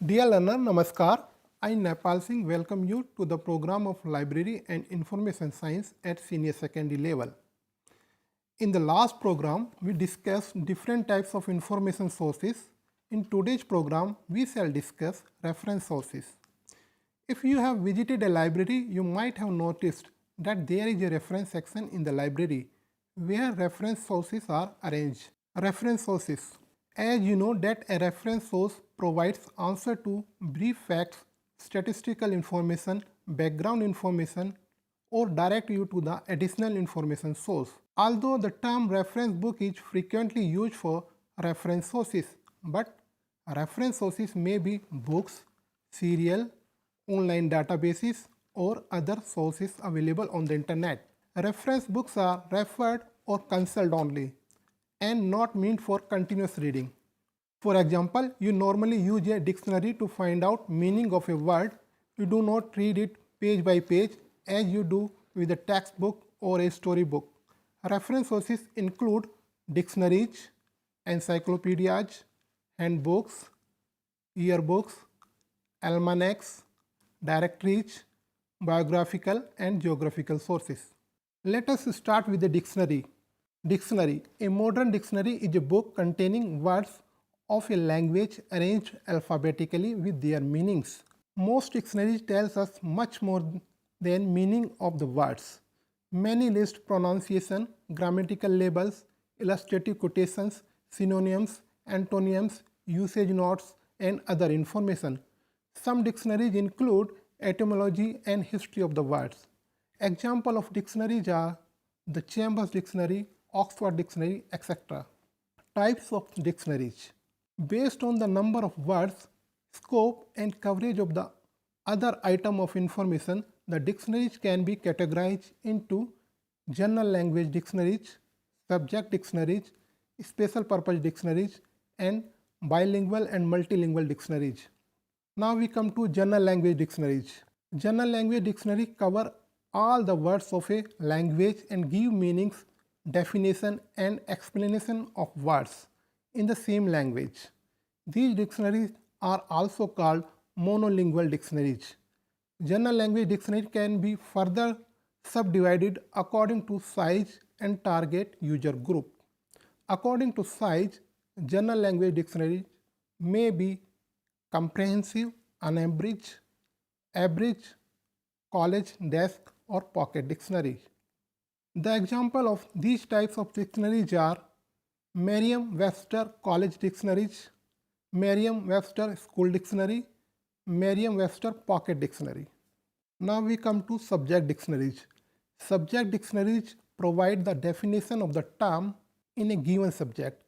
Dear learner, Namaskar. I, Nepal Singh, welcome you to the program of Library and Information Science at senior secondary level. In the last program, we discussed different types of information sources. In today's program, we shall discuss reference sources. If you have visited a library, you might have noticed that there is a reference section in the library where reference sources are arranged. Reference sources. As you know that a reference source provides answer to brief facts, statistical information, background information, or direct you to the additional information source. Although the term reference book is frequently used for reference sources, but reference sources may be books, serial, online databases, or other sources available on the internet. Reference books are referred or consulted only and not meant for continuous reading. For example, you normally use a dictionary to find out meaning of a word. You do not read it page by page as you do with a textbook or a storybook. Reference sources include dictionaries, encyclopedias, handbooks, yearbooks, almanacs, directories, biographical and geographical sources. Let us start with the dictionary. Dictionary. A modern dictionary is a book containing words of a language arranged alphabetically with their meanings. Most dictionaries tells us much more than meaning of the words. Many list pronunciation, grammatical labels, illustrative quotations, synonyms, antonyms, usage notes, and other information. Some dictionaries include etymology and history of the words. Example of dictionaries are the Chambers Dictionary, Oxford Dictionary, etc. Types of dictionaries. Based on the number of words, scope, and coverage of the other item of information, the dictionaries can be categorized into general language dictionaries, subject dictionaries, special purpose dictionaries, and bilingual and multilingual dictionaries. Now we come to general language dictionaries. General language dictionaries cover all the words of a language and give meanings, definition, and explanation of words in the same language. These dictionaries are also called monolingual dictionaries. General language dictionary can be further subdivided according to size and target user group. According to size, general language dictionary may be comprehensive, unabridged, average, college, desk, or pocket dictionary. The example of these types of dictionaries are Merriam-Webster College Dictionaries, Merriam-Webster School Dictionary, Merriam-Webster Pocket Dictionary. Now we come to subject dictionaries. Subject dictionaries provide the definition of the term in a given subject.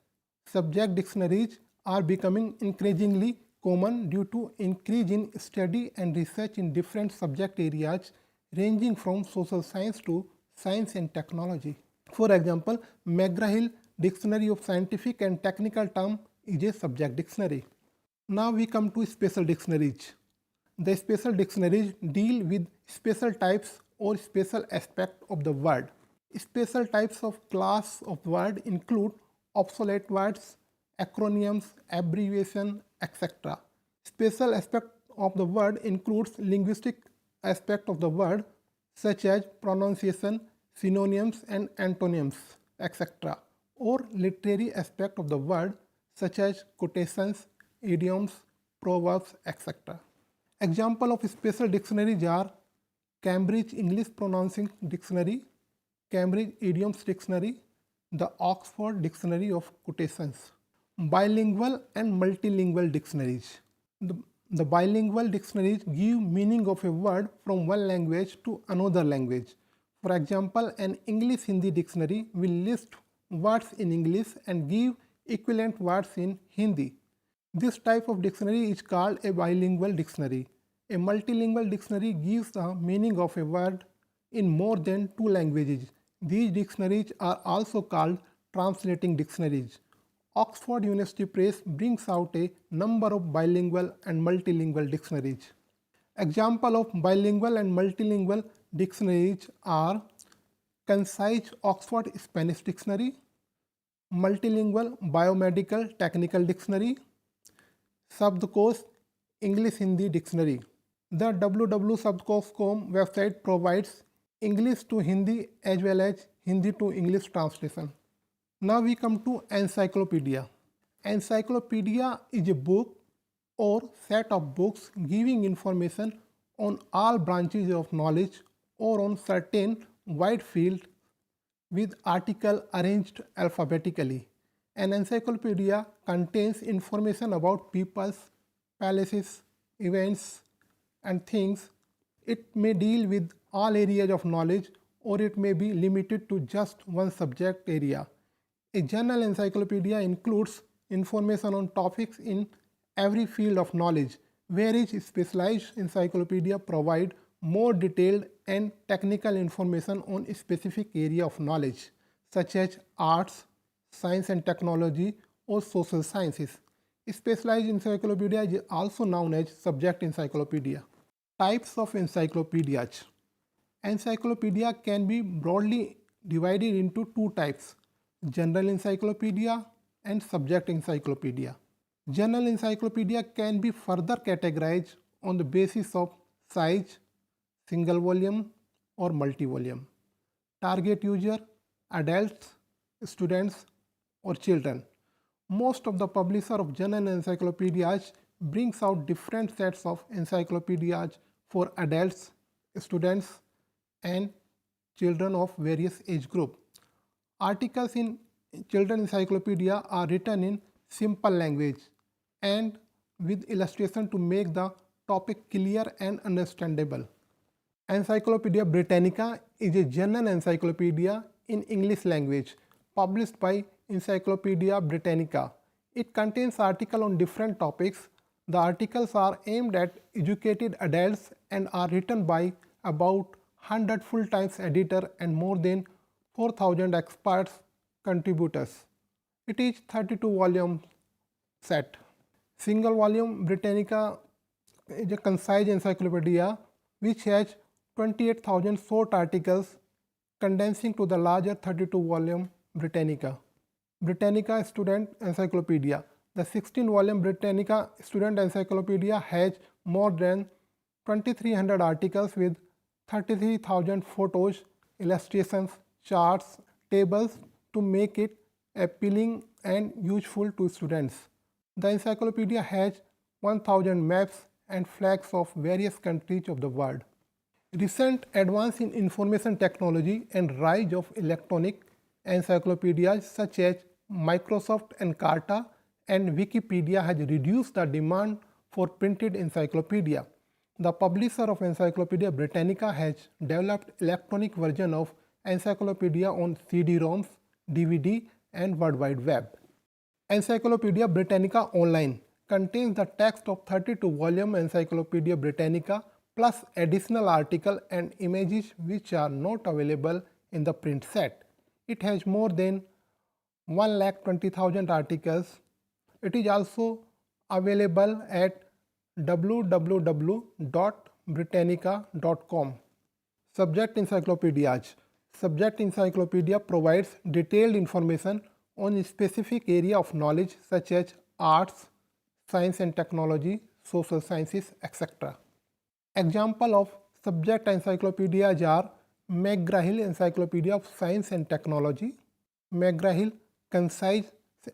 Subject dictionaries are becoming increasingly common due to increase in study and research in different subject areas ranging from social science to science and technology. For example, McGraw-Hill Dictionary of Scientific and Technical Terms is a subject dictionary. Now we come to special dictionaries. The special dictionaries deal with special types or special aspect of the word. Special types of class of word include obsolete words, acronyms, abbreviation, etc. Special aspect of the word includes linguistic aspect of the word such as pronunciation, synonyms and antonyms, etc. or literary aspect of the word such as quotations, idioms, proverbs, etc. Example of special dictionaries are Cambridge English Pronouncing Dictionary, Cambridge Idioms Dictionary, the Oxford Dictionary of Quotations. Bilingual and multilingual dictionaries. The bilingual dictionaries give meaning of a word from one language to another language. For example, an English-Hindi dictionary will list words in English and give equivalent words in Hindi. This type of dictionary is called a bilingual dictionary. A multilingual dictionary gives the meaning of a word in more than two languages. These dictionaries are also called translating dictionaries. Oxford University Press brings out a number of bilingual and multilingual dictionaries. Example of bilingual and multilingual dictionaries are Concise Oxford Spanish Dictionary, Multilingual Biomedical Technical Dictionary, Sabdkosh English Hindi Dictionary. The www.subcos.com website provides English to Hindi as well as Hindi to English translation. Now we come to encyclopedia. Encyclopedia is a book or set of books giving information on all branches of knowledge or on certain wide field with article arranged alphabetically. An encyclopedia contains information about peoples, places, events, and things. It may deal with all areas of knowledge or it may be limited to just one subject area. A general encyclopedia includes information on topics in every field of knowledge, whereas specialized encyclopedia provide more detailed and technical information on a specific area of knowledge, such as arts, science and technology, or social sciences. Specialized encyclopedia is also known as subject encyclopedia. Types of encyclopedias. Encyclopedia can be broadly divided into two types: general encyclopedia and subject encyclopedia. General encyclopedia can be further categorized on the basis of size, single volume or multi-volume. Target user, adults, students or children. Most of the publisher of general encyclopedias brings out different sets of encyclopedias for adults, students and children of various age group. Articles in children encyclopedia are written in simple language and with illustration to make the topic clear and understandable. Encyclopedia Britannica is a general encyclopedia in English language published by Encyclopedia Britannica. It contains articles on different topics. The articles are aimed at educated adults and are written by about 100 full-time editors and more than 4,000 experts contributors. It is 32-volume set. Single volume Britannica is a concise encyclopedia which has 28,000 short articles condensing to the larger 32-volume Britannica. Britannica Student Encyclopedia. The 16-volume Britannica Student Encyclopedia has more than 2,300 articles with 33,000 photos, illustrations, charts, tables to make it appealing and useful to students. The encyclopedia has 1,000 maps and flags of various countries of the world. Recent advance in information technology and rise of electronic encyclopedias such as Microsoft Encarta and Wikipedia has reduced the demand for printed encyclopedia. The publisher of Encyclopedia Britannica has developed electronic version of encyclopedia on CD-ROMs, DVD and World Wide Web. Encyclopedia Britannica Online contains the text of 32-volume Encyclopedia Britannica plus additional article and images which are not available in the print set. It has more than 1,20,000 articles. It is also available at www.britannica.com. Subject encyclopedias. Subject encyclopedia provides detailed information on a specific area of knowledge such as arts, science and technology, social sciences, etc. Example of subject encyclopedias are McGraw-Hill Encyclopedia of Science and Technology, McGraw-Hill Concise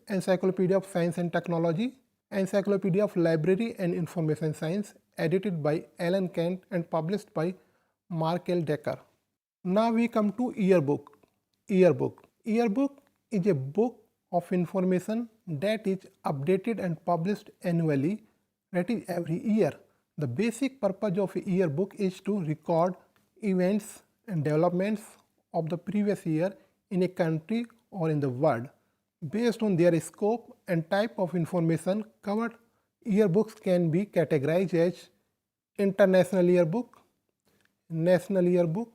Encyclopedia of Science and Technology, Encyclopedia of Library and Information Science, edited by Alan Kent and published by Mark L. Decker. Now we come to yearbook. Yearbook is a book of information that is updated and published annually, that is every year. The basic purpose of a yearbook is to record events and developments of the previous year in a country or in the world. Based on their scope and type of information covered, yearbooks can be categorized as international yearbook, national yearbook,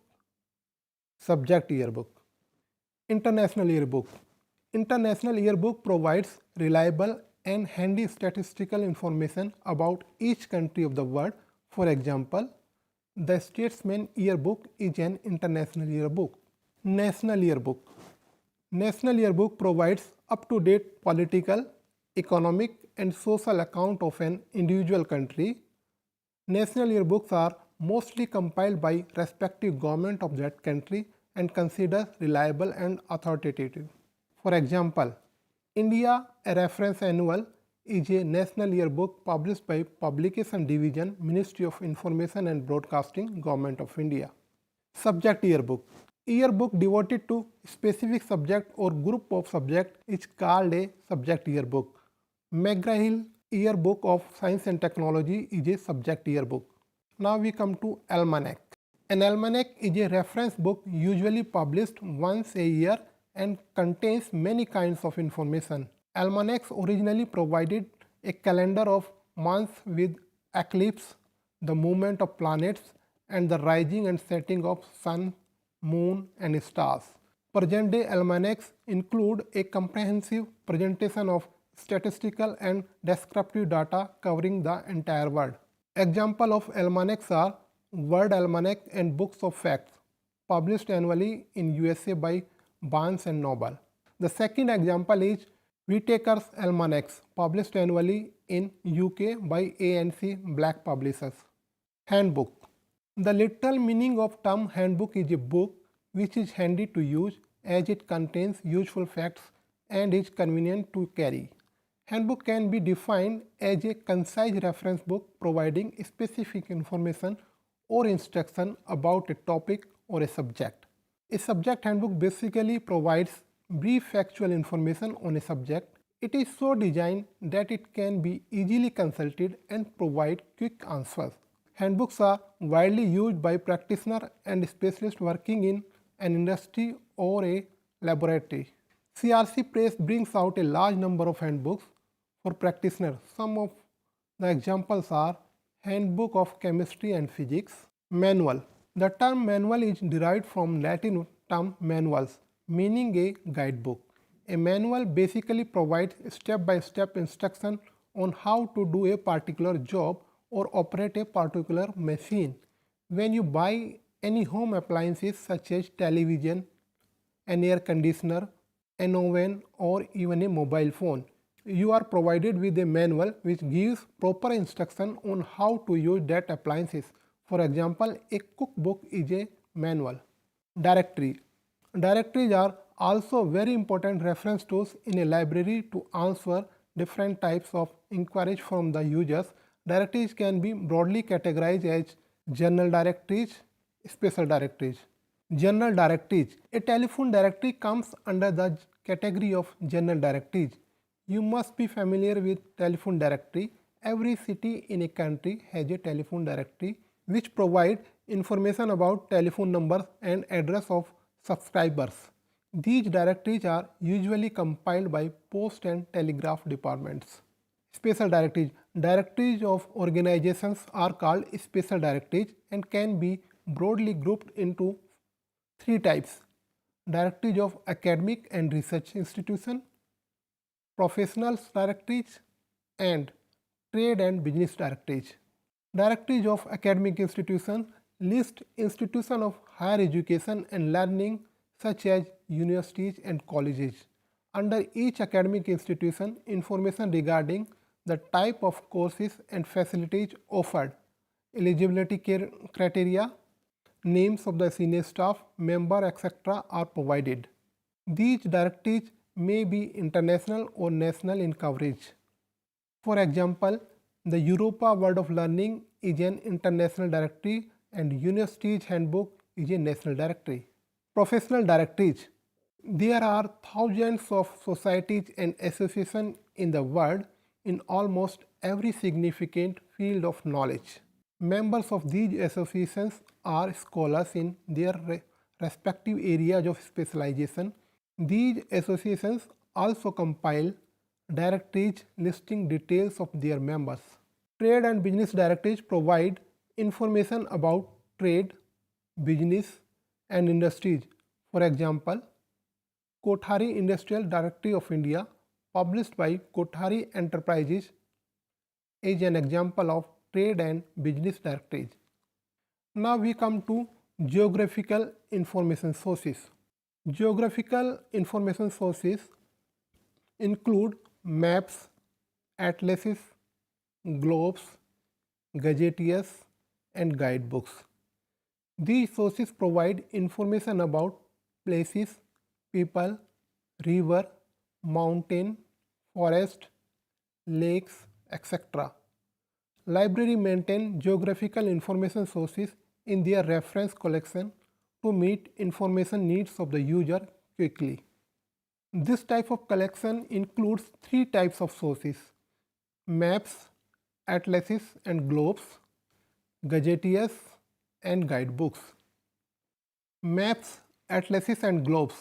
subject yearbook. International yearbook. International yearbook provides reliable and handy statistical information about each country of the world. For example, the Statesman yearbook is an international yearbook. National yearbook. National yearbook provides up-to-date political, economic and social account of an individual country. National yearbooks are mostly compiled by respective government of that country and considered reliable and authoritative. For example, India a Reference Annual is a national yearbook published by Publication Division, Ministry of Information and Broadcasting, Government of India. Subject yearbook. Yearbook devoted to specific subject or group of subject is called a subject yearbook. McGraw-Hill Yearbook of Science and Technology is a subject yearbook. Now we come to almanac. An almanac is a reference book usually published once a year and contains many kinds of information. Almanacs originally provided a calendar of months with eclipse, the movement of planets, and the rising and setting of sun, moon, and stars. Present-day almanacs include a comprehensive presentation of statistical and descriptive data covering the entire world. Example of almanacs are World Almanac and Books of Facts, published annually in USA by Barnes and Noble. The second example is Whitaker's Almanacs, published annually in UK by A&C Black Publishers. Handbook. The literal meaning of term handbook is a book which is handy to use as it contains useful facts and is convenient to carry. Handbook can be defined as a concise reference book providing specific information or instruction about a topic or a subject. A subject handbook basically provides brief factual information on a subject. It is so designed that it can be easily consulted and provide quick answers. Handbooks are widely used by practitioners and specialists working in an industry or a laboratory. CRC Press brings out a large number of handbooks for practitioners. Some of the examples are Handbook of Chemistry and Physics. Manual. The term manual is derived from Latin term manuals, meaning a guidebook. A manual basically provides step-by-step instruction on how to do a particular job or operate a particular machine. When you buy any home appliances such as television, an air conditioner, an oven, or even a mobile phone, you are provided with a manual which gives proper instruction on how to use that appliances. For example, a cookbook is a manual. Directory. Directories are also very important reference tools in a library to answer different types of inquiries from the users. Directories can be broadly categorized as general directories, special directories. General directories. A telephone directory comes under the category of general directories. You must be familiar with telephone directory. Every city in a country has a telephone directory which provide information about telephone numbers and address of subscribers. These directories are usually compiled by post and telegraph departments. Special directories. Directories of organizations are called special directories and can be broadly grouped into three types: directories of academic and research institutions, professional directories, and trade and business directories. Directories of academic institutions list institutions of higher education and learning such as universities and colleges. Under each academic institution, information regarding the type of courses and facilities offered, eligibility criteria, names of the senior staff, member, etc. are provided. These directories may be international or national in coverage. For example, the Europa World of Learning is an international directory and Universities Handbook is a national directory. Professional directories. There are thousands of societies and associations in the world in almost every significant field of knowledge. Members of these associations are scholars in their respective areas of specialization. These associations also compile directories listing details of their members. Trade and business directories provide information about trade, business, and industries. For example, Kothari Industrial Directory of India, published by Kothari Enterprises, is an example of trade and business directories. Now we come to geographical information sources. Geographical information sources include maps, atlases, globes, gazetteers, and guidebooks. These sources provide information about places, people, river, mountain, forest, lakes, etc. Library maintain geographical information sources in their reference collection to meet information needs of the user quickly. This type of collection includes three types of sources: maps, atlases and globes, gazetteers and guidebooks. Maps, atlases and globes.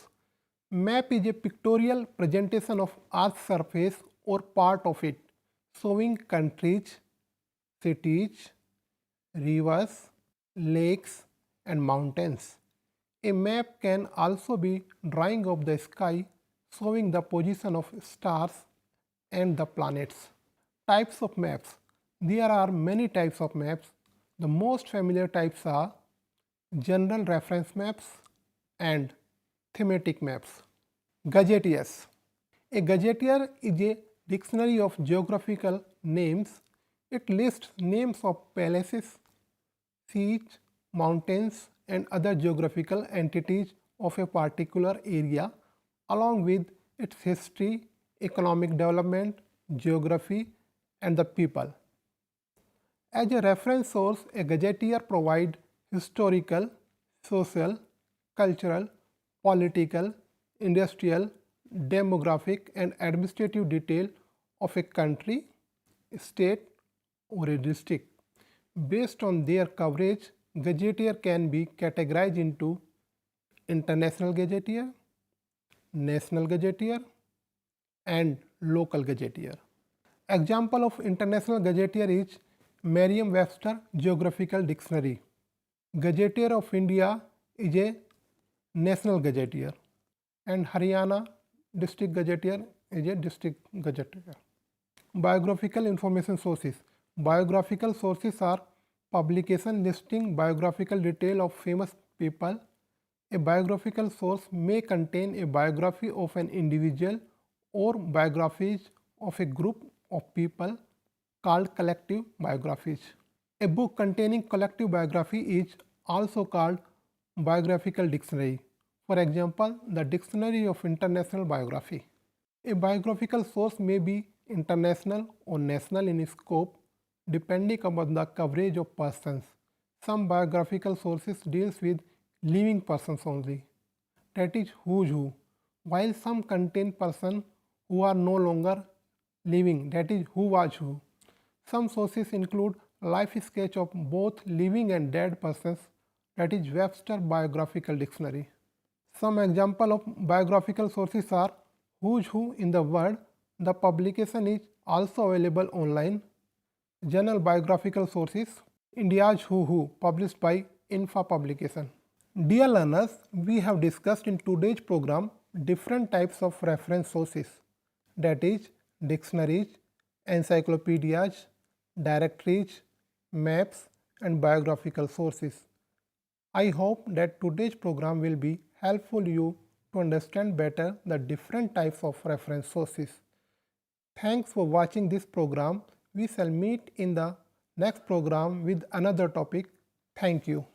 Map is a pictorial presentation of Earth's surface or part of it, showing countries, cities, rivers, lakes and mountains. A map can also be drawing of the sky, showing the position of stars and the planets. Types of maps. There are many types of maps. The most familiar types are general reference maps and thematic maps. Gazetteers. A gazetteer is a dictionary of geographical names. It lists names of palaces, seas, mountains, and other geographical entities of a particular area, along with its history, economic development, geography, and the people. As a reference source, a gazetteer provides historical, social, cultural, political, industrial, demographic, and administrative detail of a country, state, or a district. Based on their coverage, gazetteer can be categorized into international gazetteer, national gazetteer, and local gazetteer. Example of international gazetteer is Merriam-Webster Geographical Dictionary. Gazetteer of India is a national gazetteer, and Haryana District Gazetteer is a district gazetteer. Biographical information sources. Biographical sources are publication listing biographical detail of famous people. A biographical source may contain a biography of an individual or biographies of a group of people called collective biographies. A book containing collective biography is also called biographical dictionary. For example, the Dictionary of International Biography. A biographical source may be international or national in scope, depending upon the coverage of persons. Some biographical sources deals with living persons only, that is who's who, while some contain persons who are no longer living, that is who was who. Some sources include life sketch of both living and dead persons, that is Webster Biographical Dictionary. Some example of biographical sources are Who's Who in the World. The publication is also available online. Journal biographical sources, India's Who, published by INFA publication. Dear learners, we have discussed in today's program different types of reference sources, that is dictionaries, encyclopedias, directories, maps, and biographical sources. I hope that today's program will be helpful you to understand better the different types of reference sources. Thanks for watching this program. We shall meet in the next program with another topic. Thank you.